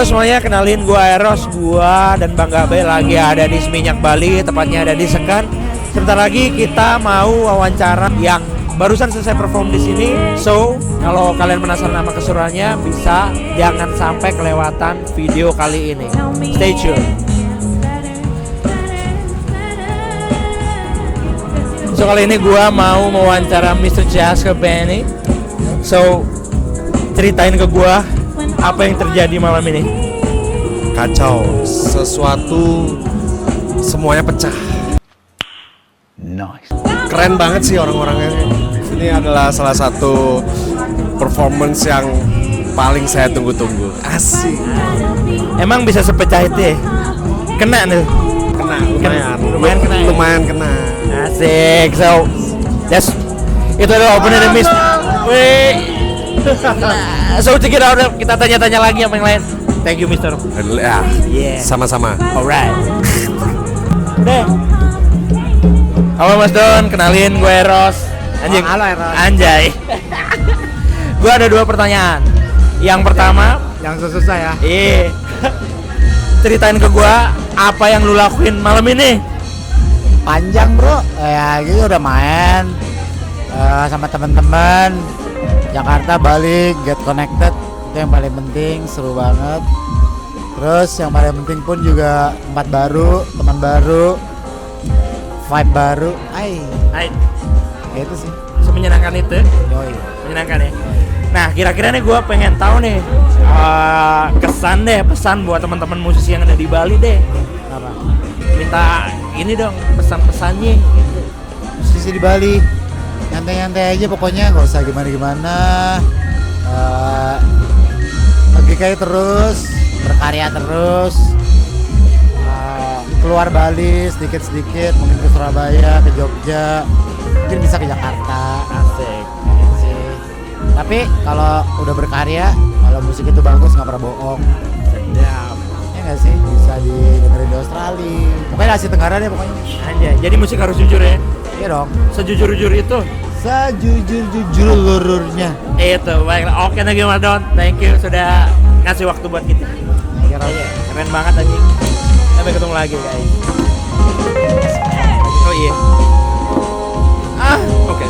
Halo semuanya, kenalin gua Eros. Gua dan Bang Gabe lagi ada di Seminyak Bali, tepatnya ada di Sekan. Sebentar lagi kita mau wawancara yang barusan selesai perform di sini. So, kalau kalian penasaran sama keseruannya, bisa jangan sampai kelewatan video kali ini. Stay tune. So, kali ini gua mau mewawancara Mr. Jasper Benny. So, ceritain ke gua apa yang terjadi malam ini. Kacau, sesuatu semuanya pecah. Nice. Keren banget sih orang-orangnya. Ini adalah salah satu performance yang paling saya tunggu-tunggu. Asik. Emang bisa sepecah itu ya? Kena nih. Kena, lumayan kena. Asik. So, itu adalah opener the Mist. Wih. So, kita tanya-tanya lagi sama yang lain. Thank you, Mister. Ya, Yeah. sama-sama. Alright. Deh. Halo Mas Don, kenalin gue Eros. Anjing. Halo Eros. Anjay. Gue ada 2 pertanyaan. Yang pertama, Yang susah ya. ceritain ke gue apa yang lu lakuin malam ini. Panjang bro. Ya gitu udah main sama teman-teman. Jakarta balik, get connected. Itu yang paling penting, seru banget. Terus yang paling penting pun juga tempat baru, teman baru, vibe baru. Hai, itu sih. Semenyenangkan itu. Yoi. Menyenangkan ya. Nah, kira-kira nih gue pengen tahu nih kesan deh, pesan buat teman-teman musisi yang ada di Bali deh. Apa? Minta ini dong pesan-pesannya. Musisi di Bali, nyantai-nyantai aja pokoknya, nggak usah gimana-gimana. Pergi kayak terus, berkarya terus. Keluar Bali sedikit-sedikit, mungkin ke Surabaya, ke Jogja, mungkin bisa ke Jakarta. Asik. Gitu sih. Tapi kalau udah berkarya, kalau musik itu bagus nggak pernah bohong. Sedap. Ya nggak sih, bisa didengerin di Australia. Pokoknya Asia Tenggara deh pokoknya. Anjay, jadi musik harus jujur ya. Iya dong. Sejujur-jujur itu. Sejujur-jujurnya. Itu, baiklah. Oke, thank you Mas Don. Thank you sudah ngasih waktu buat kita. Iya, Iya, keren banget anjing. Sampai ketemu lagi, guys. Oh iya. Oke.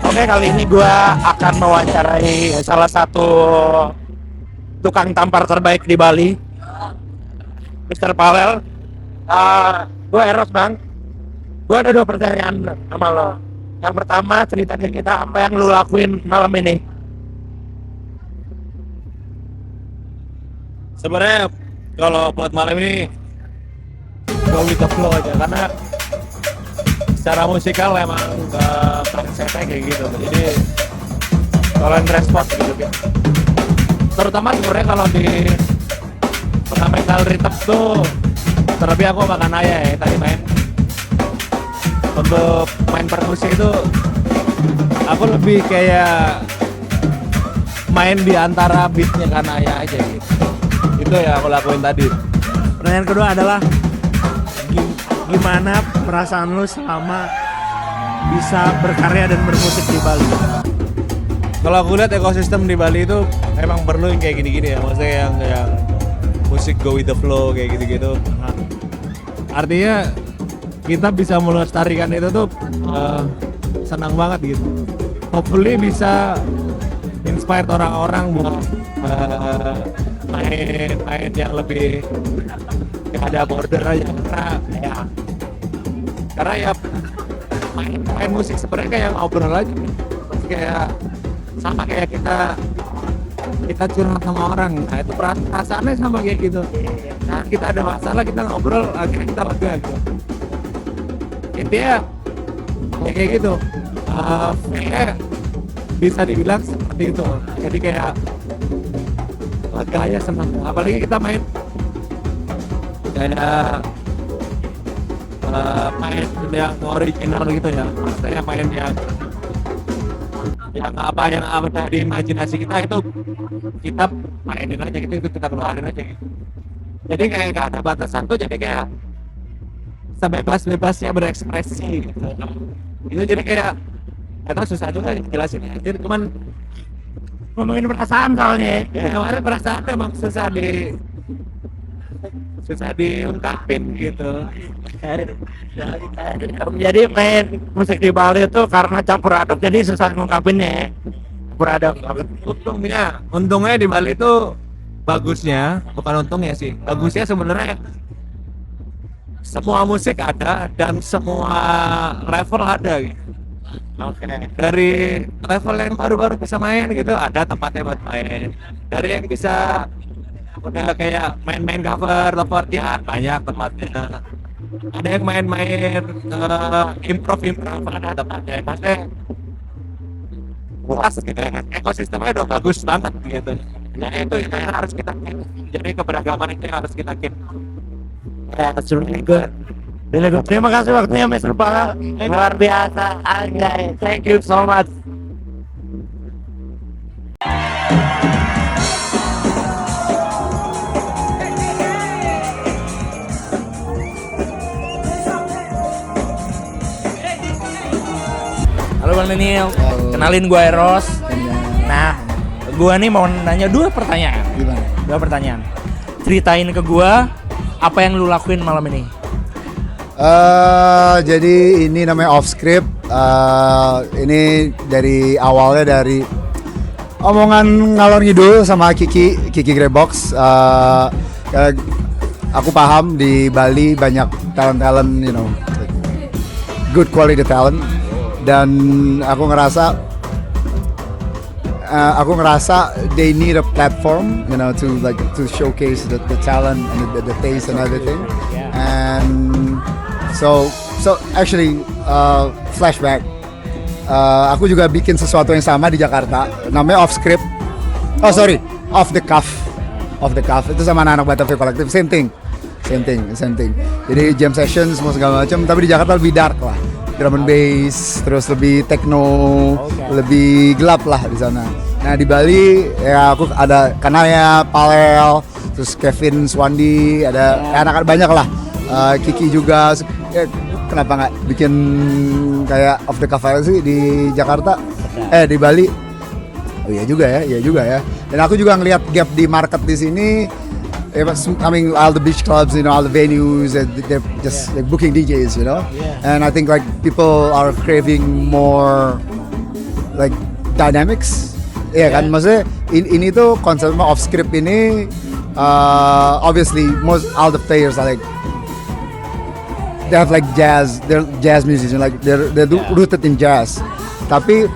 Oke, kali ini gue akan mewawancarai salah satu tukang tampar terbaik di Bali, Mr. Palel. Gue Eros bang. Gue ada 2 pertanyaan sama lo. Yang pertama, ceritain kita apa yang lo lakuin malam ini. Sebenarnya kalau buat malam ini go with the flow aja, karena secara musikal emang konsepnya kayak gitu. Jadi kalau respon gitu ya. Terutama sebenarnya kalau di fundamental rhythm tuh, terlebih aku makan ayah ya tadi main. Untuk main perkusi itu aku lebih kayak main di antara beatnya Kanaya aja gitu. Itu ya aku lakuin tadi. Pertanyaan kedua adalah gimana perasaan lu selama bisa berkarya dan bermusik di Bali? Kalau aku lihat ekosistem di Bali itu emang perlu yang kayak gini-gini ya, maksudnya yang musik go with the flow kayak gitu-gitu. Nah, artinya kita bisa melestarikan itu tuh senang banget gitu. Hopefully bisa inspire orang-orang buat main yang lebih yang ada border aja, karena ya main musik sebenarnya kayak ngobrol aja, kayak sama kayak kita curhat sama orang. Nah itu perasaannya sama kayak gitu. Nah kita ada masalah, kita ngobrol, akhirnya kita lega gitu. Intinya kayak gitu. Kayak bisa dibilang seperti itu. Jadi kayak lega aja, senang. Apalagi kita main kayak main yang original gitu ya, maksudnya main yang apa di imajinasi kita itu kita mainin aja gitu, itu kita keluarin aja gitu. Jadi kayak gak ada batasan tuh, jadi kayak sebebas-bebasnya berekspresi gitu. Itu jadi kayak itu susah juga jelasin, jadi cuman Ngomongin perasaan soalnya. kemarin perasaan emang susah diungkapin gitu. Jadi main musik di Bali itu karena campur aduk, jadi susah ngungkapinnya. Campur aduk. Untungnya di Bali itu bagusnya, bukan untungnya sih, bagusnya sebenarnya semua musik ada dan semua level ada gitu. Oke. Dari level yang baru-baru bisa main gitu ada tempatnya buat main, dari yang bisa udah kayak main-main cover ya banyak tempatnya, ada yang main-main improv ada tempatnya, maksudnya luas gitu ya, ekosistemnya udah bagus banget gitu. Nah itu yang harus kita keep. Jadi keberagaman itu yang harus kita keep. That's really good. Really good. Terima kasih waktunya Mr. Pala. Luar biasa. Anjay. Thank you so much. Halo Bang Daniel, kenalin gue Eros. Nah, gue nih mau nanya dua pertanyaan. Gimana? Dua pertanyaan. Ceritain ke gue apa yang lu lakuin malam ini. Jadi ini namanya off script. Ini dari awalnya dari omongan ngalor ngidul sama Kiki Greybox. Aku paham di Bali banyak talent, you know, good quality talent. Dan aku ngerasa they need a platform, you know, to showcase the talent and the taste and everything. And so actually flashback, aku juga bikin sesuatu yang sama di Jakarta, namanya off script. Off the cuff. Itu sama anak-anak Butterfly Collective, same thing. Jadi jam session semua segala macam, tapi di Jakarta lebih dark lah, drum and bass, terus lebih techno, lebih gelap lah di sana. Nah di Bali ya aku ada Kanaya, Palel, terus Kevin Swandi, ada anak-anak banyak lah, Kiki juga. Kenapa nggak bikin kayak off the cuff sih di Jakarta? Di Bali. Oh iya juga ya. Dan aku juga ngelihat gap di market di sini. I mean, all the beach clubs, you know, all the venues, they're just like booking DJs, you know. And I think like people are craving more like dynamics. Iya kan, maksudnya ini tuh konsepnya off script ini. Obviously, all the players are like they have like they're jazz musicians, like they're rooted in jazz. Tapi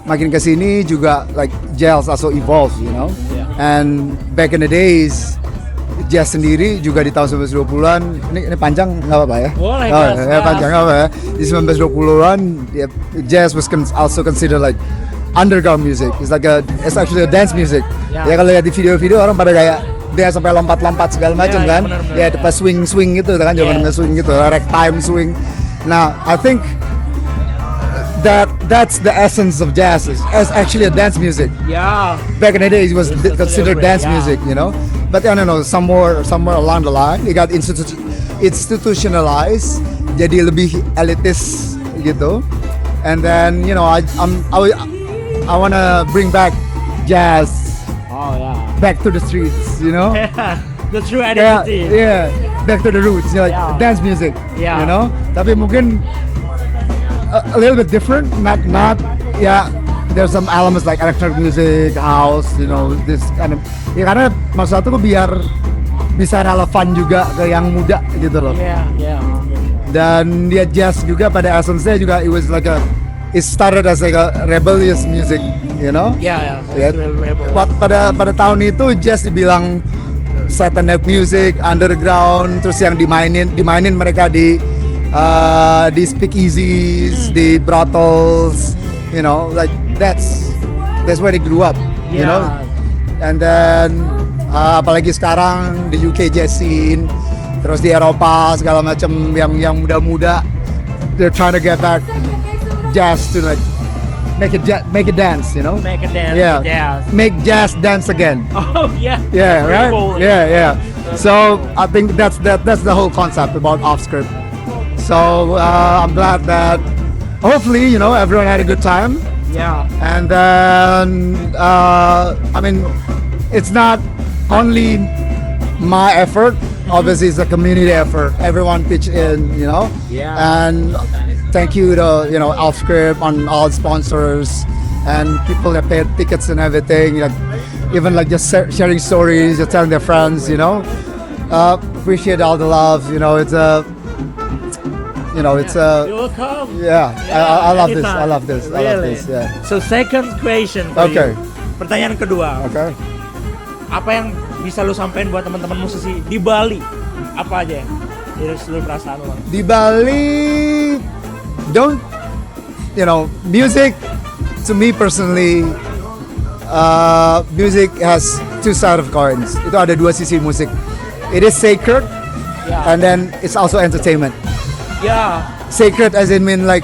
makin kesini juga like jazz also evolve, you know. And back in the days jazz sendiri juga di tahun 1920-an, ini panjang nggak apa-apa ya? Boleh, panjang nggak apa ya? Di 1920-an jazz was also considered like underground music. It's actually a dance music. Ya kalau lihat di video-video orang pada kayak dia sampai lompat-lompat segala macam kan? Ya pas swing gitu kan, zaman swing gitu, ragtime swing. Nah, I think that's the essence of jazz. It's actually a dance music. Ya. Back in the days, it was considered dance music, you know. But I don't know, somewhere along the line, it got institutionalized, jadi lebih elitis gitu. And then, you know, I wanna bring back jazz back to the streets, you know. The true identity. Yeah, back to the roots, you know, like dance music, you know. Tapi mungkin a little bit different, not there's some elements like electronic music, house, you know, this kind of, ya karena maksud aku biar bisa relevan juga ke yang muda gitu loh. Dan dia jazz juga pada essence-nya juga it started as like a rebellious music, you know. Pada tahun itu jazz dibilang satanic music, underground, terus yang dimainin mereka di speakeasies, di brothels, you know, like that's where they grew up, you know. And then apalagi sekarang di UK jazz scene, terus di Eropa segala macam yang muda-muda, they're trying to get back jazz to like make it dance, you know? Make a dance. Yeah. Jazz. Make jazz dance again. Oh yeah. Yeah, That's right. pretty cool. Yeah. So I think that's the whole concept about off script. So I'm glad that hopefully everyone had a good time. Yeah. And then I mean, it's not only my effort. Obviously, it's a community effort. Everyone pitch in, Yeah. And thank you to Offscript and all sponsors and people that paid tickets and everything. Even like just sharing stories, just telling their friends. Appreciate all the love. It's a. It's a. You're welcome. Yeah, I love this. anytime. I love this. I love Really? this. Yeah. So second question for Okay. you. Pertanyaan kedua. Okay. Apa yang bisa lu sampein buat teman-teman musisi di Bali? Apa aja dari seluruh perasaan lu? Di Bali, don't music to me personally, music has two sides of coins. Itu ada dua sisi musik. It is sacred, Yeah. and then it's also entertainment. Yeah. Sacred as in mean like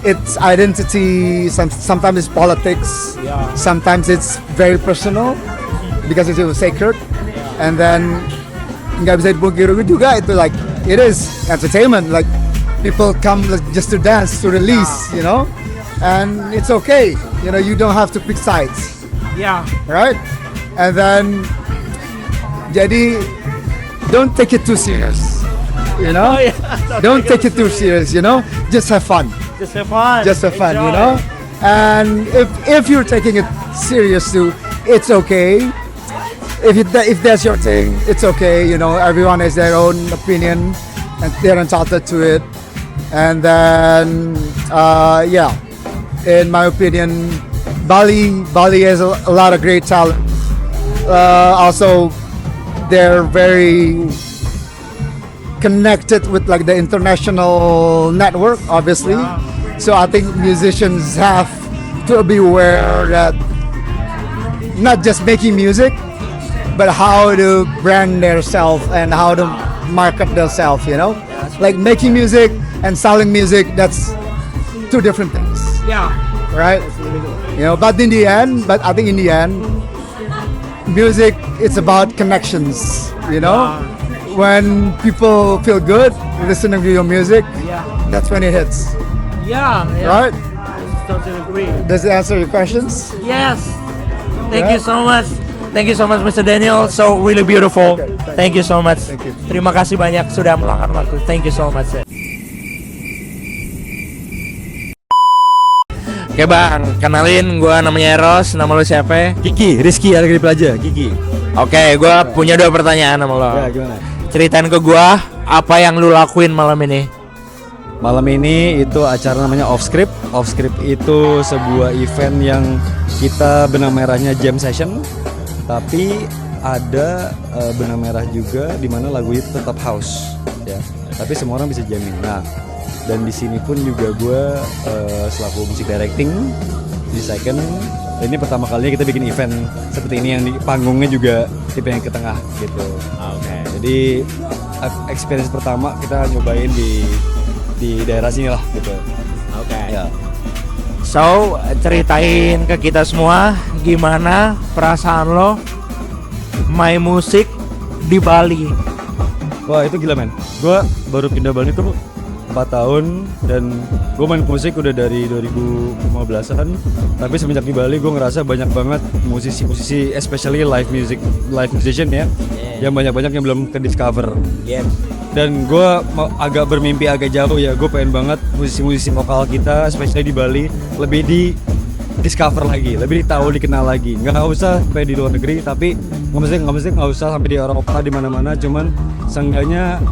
it's identity. Sometimes it's politics. Yeah. Sometimes it's very personal because it's sacred, and then nggak bisa dipungkiri juga itu like it is entertainment. Like people come just to dance, to release, and it's okay. You don't have to pick sides, Yeah. right? And then jadi don't take it too serious, Oh yeah. Don't take it too serious, Just have fun. Just have fun. Just have fun, Enjoy. And if you're taking it serious too, it's okay. If that's your thing, it's okay. Everyone has their own opinion, and they're entitled to it. And then, yeah, in my opinion, Bali has a lot of great talent. Also, they're very connected with like the international network, obviously. So I think musicians have to be aware that not just making music, but how to brand themselves and how to market themselves. Like making music and selling music, that's two different things, Yeah. right? But I think in the end, music, it's about connections. When people feel good listening to your music, Yeah. that's when it hits, Yeah. right? Totally agree. Does it answer your questions? Yes. Thank Yeah. you so much. Thank you so much, Mr. Daniel. So really beautiful. Okay, thank you so much. Thank you. Terima kasih banyak sudah meluangkan waktu. Thank you so much. Sir. Oke bang, kenalin gue namanya Eros. Nama lu siapa? Kiki, Rizky Argri Plaja, Kiki. Oke, gue punya 2 pertanyaan sama lo. Gimana? Ceritain ke gue apa yang lu lakuin malam ini. Malam ini itu acara namanya Offscript. Offscript itu sebuah event yang kita benang merahnya jam session, tapi ada benang merah juga di mana lagu itu tetap house, ya. Tapi semua orang bisa jamming. Nah, dan di sini pun juga gue selaku music directing di second. Ini pertama kalinya kita bikin event seperti ini yang di panggungnya juga tipe yang ke tengah gitu. Oke. Jadi experience pertama kita nyobain di daerah sini lah gitu. Oke. Ya. So, ceritain ke kita semua gimana perasaan lo main musik di Bali. Wah itu gila men. Gue baru pindah Bali tuh 4 tahun dan gue main musik udah dari 2015an. Tapi semenjak di Bali gue ngerasa banyak banget musisi-musisi, especially live musician ya, yang banyak-banyak yang belum ke discover. Yes. Dan gue agak bermimpi agak jauh ya, gue pengen banget musisi-musisi lokal kita, especially di Bali, lebih di discover lagi, lebih tahu, dikenal lagi. Nggak usah sampai di luar negeri, tapi nggak usah sampai di Eropa di mana-mana, cuman seenggaknya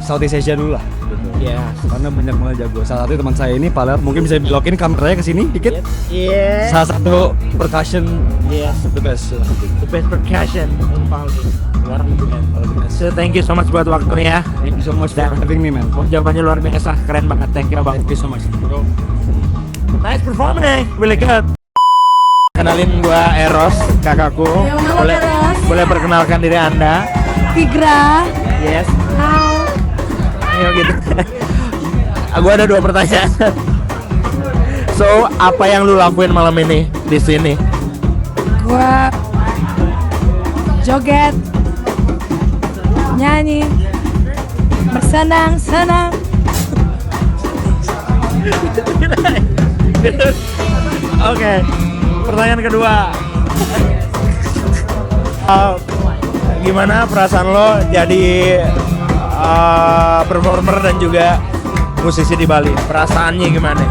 Southeast Asia dulu lah. Yes. Karena banyak banget jago. Salah satu teman saya ini, Paler, mungkin bisa dilokin kameranya ke sini dikit. Yes. Salah satu percussion Yes. the best. The best percussion in Bali. Luar biasa. So thank you so much buat waktunya. Thank you so much for having me, man. Jawabannya luar biasa, keren banget. Thank you bang. Thank you so much. Nice performance, really good. Kenalin gua Eros, kakakku. Boleh perkenalkan diri Anda? Tigra. Yes. Hai. Ayo gitu. Gua ada 2 pertanyaan. So, apa yang lu lakuin malam ini di sini? Gua joget, nyanyi, bersenang-senang. Oke, pertanyaan kedua. Gimana perasaan lo jadi performer dan juga musisi di Bali? Perasaannya gimana?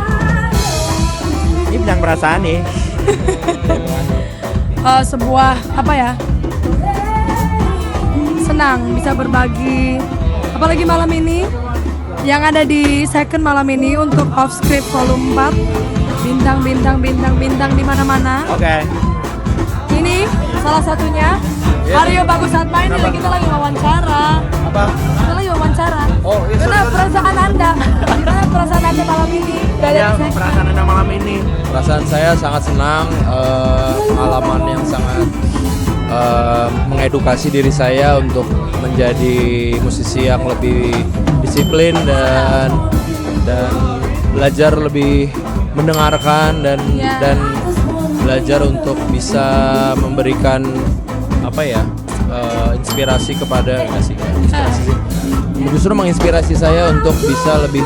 Ini bilang perasaan nih. Sebuah apa ya? Senang bisa berbagi. Apalagi malam ini yang ada di second malam ini untuk Off Script volume 4. Bintang di mana-mana. Oke. Ini salah satunya. Aryo bagus saat main ini kita lagi wawancara. Apa? Kita lagi wawancara. Oh, iya, Gimana perasaan Anda? Gimana perasaan Anda malam ini? Ya, perasaan Anda malam ini. Perasaan saya sangat senang, pengalaman yang sangat mengedukasi diri saya untuk menjadi musisi yang lebih disiplin dan belajar lebih mendengarkan dan belajar untuk bisa memberikan inspirasi kepada justru menginspirasi saya untuk bisa lebih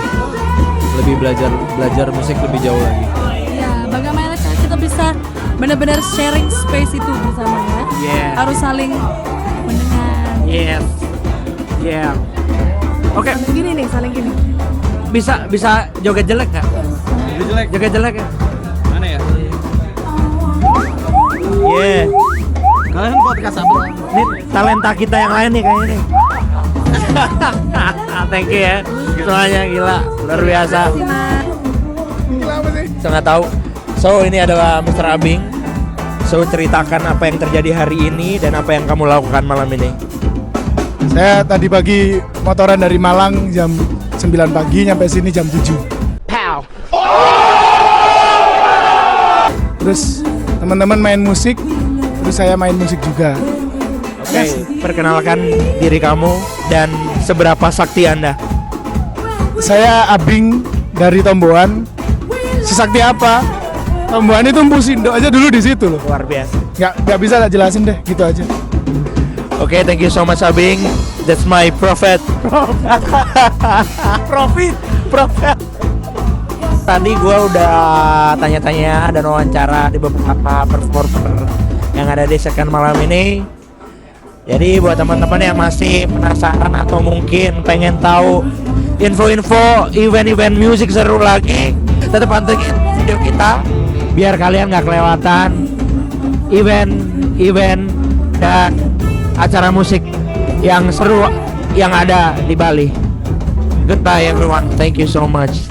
belajar musik lebih jauh lagi. Ya, bagaimana kita bisa benar-benar sharing space itu bersama ya. Yeah. Harus saling mendengar. Yes. Yeah. Oke, Saling gini nih, saling gini. bisa joget jelek nggak? Joget jelek ya? Mana ya? Yeah. Kalian podcast apa? Ini talenta kita yang lain nih kayaknya nih. Thank you ya. Semuanya gila, luar biasa. Saya nggak tahu. So ini adalah Mr. Abing. So ceritakan apa yang terjadi hari ini dan apa yang kamu lakukan malam ini. Saya tadi pagi motoran dari Malang jam 9 pagi nyampe sini jam 7. Pow. Terus teman-teman main musik, terus saya main musik juga. Oke, perkenalkan diri kamu dan seberapa sakti Anda. Saya Abing dari Tomboan. Sesakti apa? Tomboan itu Pusindo aja dulu di situ loh. Luar biasa. Nggak bisa tak jelasin deh, gitu aja. Oke, thank you so much Abing. That's my prophet. Prophet. Tadi gue udah tanya-tanya dan wawancara di beberapa performer yang ada di second malam ini. Jadi buat teman-teman yang masih penasaran atau mungkin pengen tahu info-info event-event musik seru lagi, tetap pantengin video kita biar kalian nggak kelewatan event dan acara musik yang seru yang ada di Bali. Goodbye everyone. Thank you so much.